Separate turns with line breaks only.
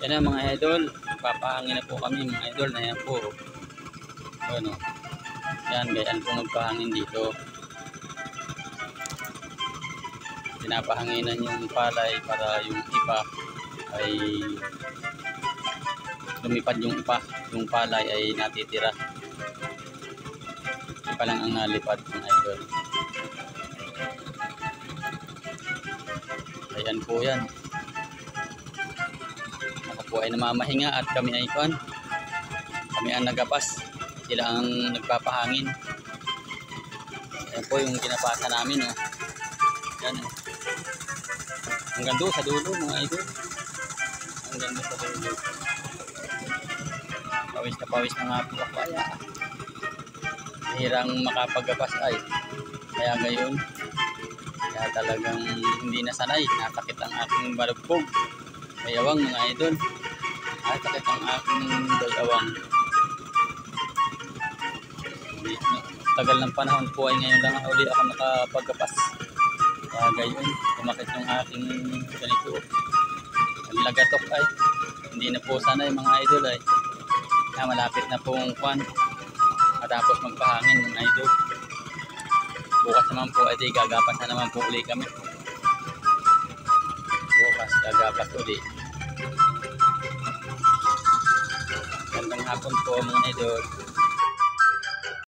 Yan na mga idol, papahangin na po kami mga idol na yan po. Ano, yan, ganyan po magpahangin dito. Pinapahanginan yung palay para yung ipa ay lumipad, yung ipa, yung palay ay natitira. Ipa lang ang nalipad mga idol. Ayan po yan. Ako po ay namamahinga at kami ay kami ang nagapas. Sila ang nagpapahangin. Ayan po yung kinapasa namin. Oh. Yan. Oh. Hanggang doon sa dulo mga idol. Hanggang doon sa dulo. Pawis na nga po ako. Hirang makapagapas ay. Kaya ngayon, kaya talagang hindi nasanay. Nasakit ang aking balugpog. Bayawang mga idol. Nasakit ang aking bayawang. Tagal ng panahon po ay ngayon lang uli ako nakapagapas. Kaya gayon, kumakit yung aking ganito. Ang lagatok ay hindi na po sanay mga idol ay. Kaya malapit na pong matapos magpahangin mga idol. Bukas naman po ay gagapas na naman po uli kami. Bukas gagapas uli. Gandang hapon po mga idol.